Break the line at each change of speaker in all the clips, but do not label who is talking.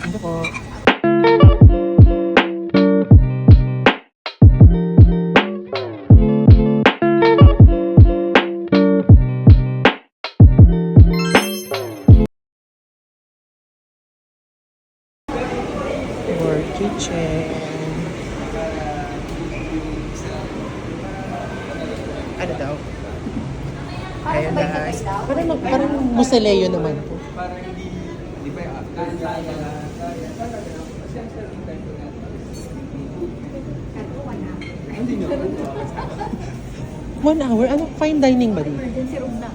Ito po. Our kitchen. Ano daw? Ayan guys. Parang museleo naman po.
Parang hindi pa yung after.
1 hour? Ano? Fine dining ba dito?
Emergency room na.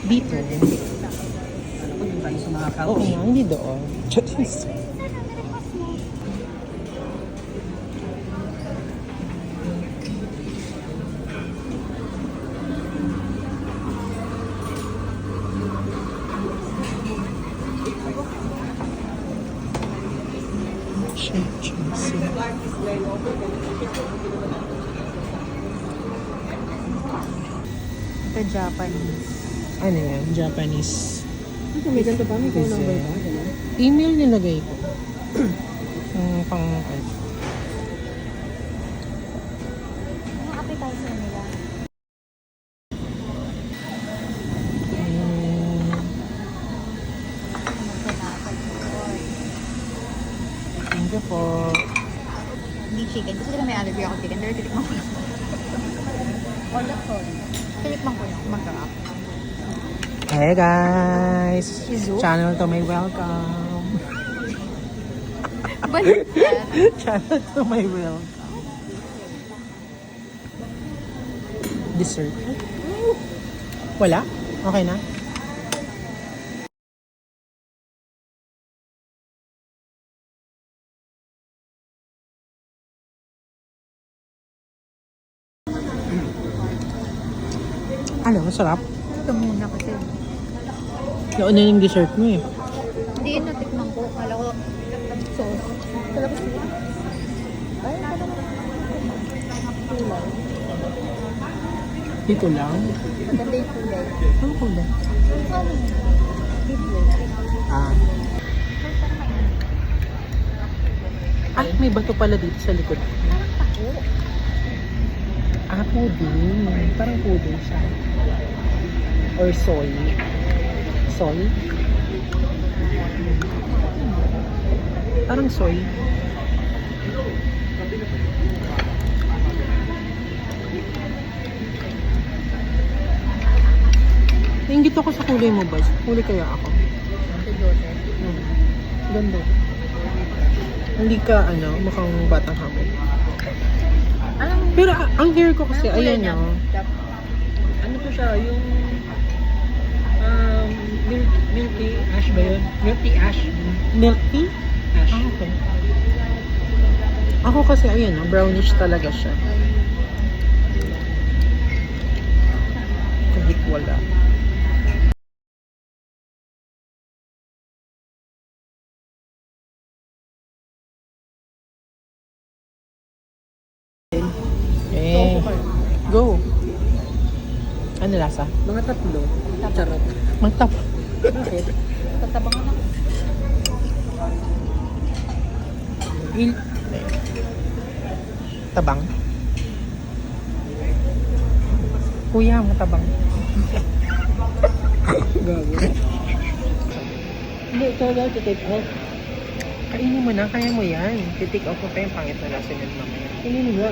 Dito?
Ano po yung tayo sa mga
Oo
couch?
nga, hindi doon. Just
Ito Japanese.
ano yan? Japanese.
May ganito pa, may
phone number pa, Email nilagay ko. Pang
Ano appetizer nila?
Thank you po.
Hindi chicken. Kasi may allergy ako chicken. Pero titikman ko lang. All the phone. Titikman ko lang. Masarap.
Hey guys!
Shizu?
Channel to my welcome.
Balik yan.
Channel to my welcome. Dessert. Wala? Okay na? Ano? Masarap?
Ito muna kasi.
Nauna yung dessert mo eh.
Hindi yun natikman ko. Kala ko sauce. Talabas nila. Ay, kulay.
Dito lang?
Maganda yung kulay.
Ano kulay?
Ano yun? Deep
Ah. Ah, may bato pala dito sa likod.
Parang tako.
Ah, pudding. Parang pudding siya. Or soy. Soy? Parang soy. Nainggit ako sa kulay mo ba? Kulay kaya ako.
Ito Joseph.
Ganda. Hindi ka, mukhang batang hamon.
Alam mo,
Pero ang hair ko kasi,
anong kulay
ayan
niya?
o.
Ano po siya, yung milky ash ba yun? Milky ash.
Milk tea?
Ash.
Ah, okay. Ako kasi, ayan o, brownish talaga siya. Kahit wala. Eh, go. Ano lasa?
Mga tatlo. Charot.
Magtap.
Bakit?
tatabangan ako.
Tabang. Kuya, matabang.
Gago. Hindi, ito daw to take out.
Kainin mo na, kaya mo yan. Titik off mo pa yung pangit na lasa nila mamaya.
Kainin nga.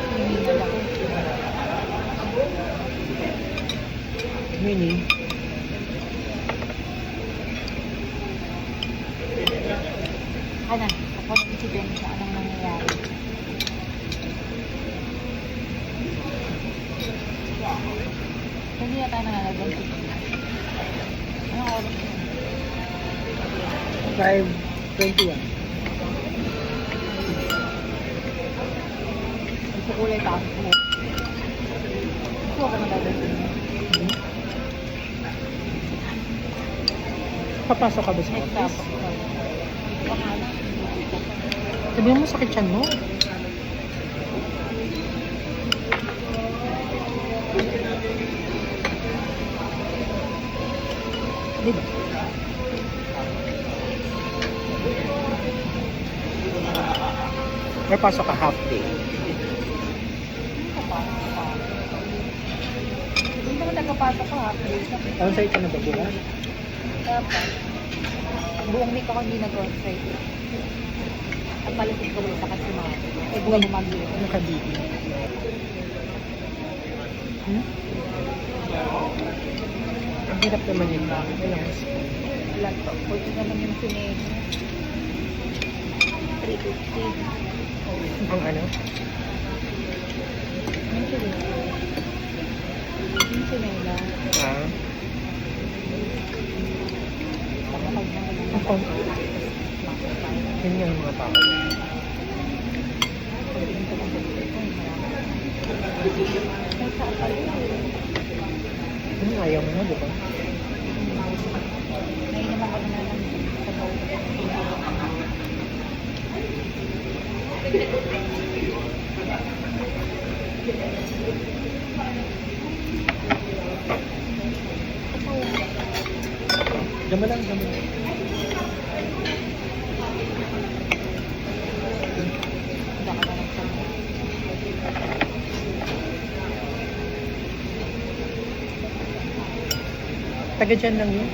Hinihingal ako.
Mini.
Ano? Ako nag-isipin sa anong nangyayari. Hindi na tayo nangalagyan. Anong oras?
5:21.
Kulay pa ako. Gusto ko magagawin.
Papasok ka ba sa
Next
office?
up. Pangalan.
Sabihin mo sakit yan mo. Or pasok ka half day.
Hindi naman nagpapasok ko ha.
On-site ka na ba bukas?
Dapat. Buong week ako hindi nag-on-site. At malasig ko sa kasi mga. Eh, buwan mo mag-iyo.
Nakabili. Hmm? Ang hirap naman yun ba? Walang spoon.
Ilan to? Pwede naman yung sineg. 350.
Ang ano?
Yung sineg. Yung sineg lang.
Ah.
Takapag na lang.
Ako. Yun nga yung mga tao.
May saan pa rin.
Ayaw mo na, di ba?
Nainuman ko na lang sa boat.
Dama lang, dama lang.
Baka na lang sa
Taga dyan lang yun.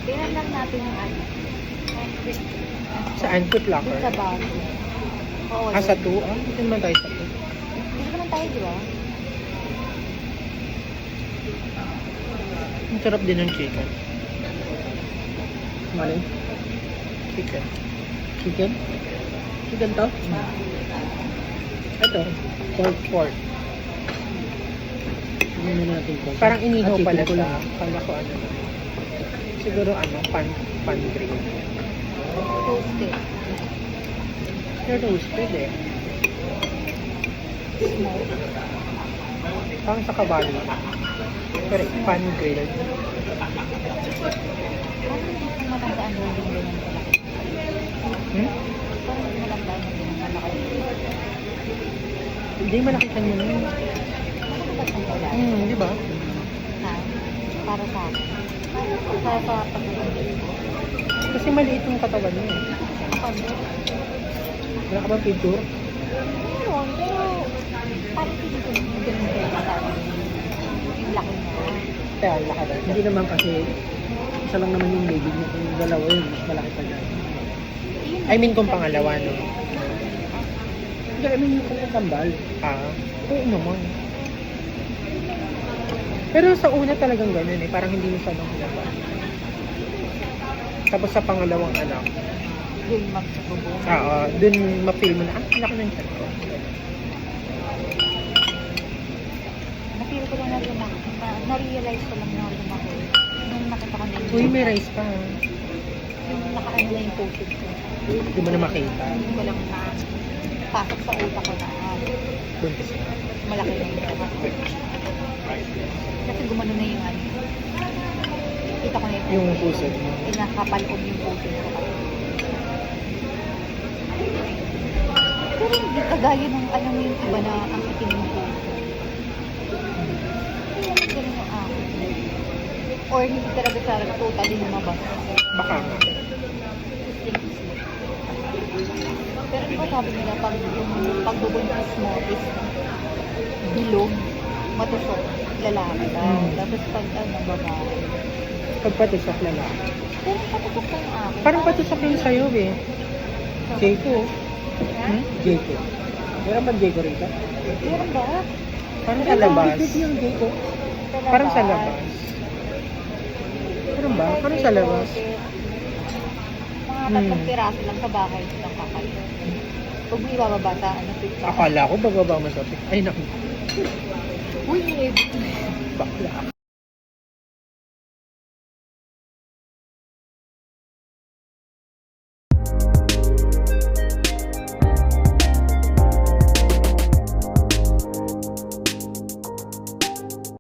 Tingnan lang natin yung ano.
Saan? Foot
Dito
locker?
sa bago. Oo,
Ah, sa
doon.
2? Ah, dito naman tayo sa 2.
Dito naman tayo, di ba?
Ang sarap din ng chicken.
Malay.
Chicken.
Chicken? Chicken to?
Ito. Pork.
Tingnan na natin ko.
Parang inihaw
Ah,
pala
chicken ko
siya.
lang.
Kala ko ano. Siguro ano, pan grill.
Toasted.
Pero roasted eh.
Smoke.
Parang sa kabali. Pero pan grill.
Parang hindi ko matandaan yung ganyan kalaki.
Hmm?
Parang hindi ko matandaan yung ganyan kalaki.
Hindi, malaki ka nyo nun.
Ano ba itong wala?
Di ba?
Ha? Para sa akin. Para sa pag-ibig.
Kasi maliit yung katawan niya.
Ako,
Wala ka bang picture?
meron, pero parang hindi ko yung ganyan kaya sa akin. Yung laki niya.
Kaya ang laki rin.
Hindi naman kasi isa lang naman yung baby niya. Kung dalawa yun, mas malaki pa dyan.
I mean kung pangalawa, no?
Hindi, I mean yung kung kambal.
Ah, oo naman. Pero sa una talagang ganun eh. Parang hindi mo siya halata. Tapos sa pangalawang anak,
Yung magsubo.
dun ma-feel mo na, laki ng chat ko.
Na-feel ko lang na lumaki. Na-realize ko lang na lumaki. Nung nakita ko na yung...
Uy, may rice pa.
Yung nakaano na yung post ko.
Hindi mo na makita.
Hindi ko lang na pasok sa utak ko na
Buntis na.
malaki na yung kasi gumano na yung ano. Kita ko na
Yung puso mo.
pinakapaloob yung post ko. Pero hindi kagaya ng alam mo yung iba na ang itim yung post. Hindi naman ganun yung akin. Or hindi talaga sa totally lumabas.
Baka nga.
Pero di ba sabi nila pag yung pagbubuntis mo is bilog, matusok, lalaki daw. Tapos pag ano, babae.
Pagpatusok lalaki.
Pero patusok na yung akin.
Parang patusok yung sayo eh. Jayco. Hmm?
Jayco. Meron ba Jayco rito?
Meron ba?
Parang sa labas.
Dito yung Jayco.
Parang sa labas. Meron ba? Parang sa labas.
Mga tatlong piraso lang sa bahay silang kakain. Huwag mo ibababa sa ano, TikTok.
Akala ko bababa mo sa Ay, naku.
Uy, eh.
Bakla.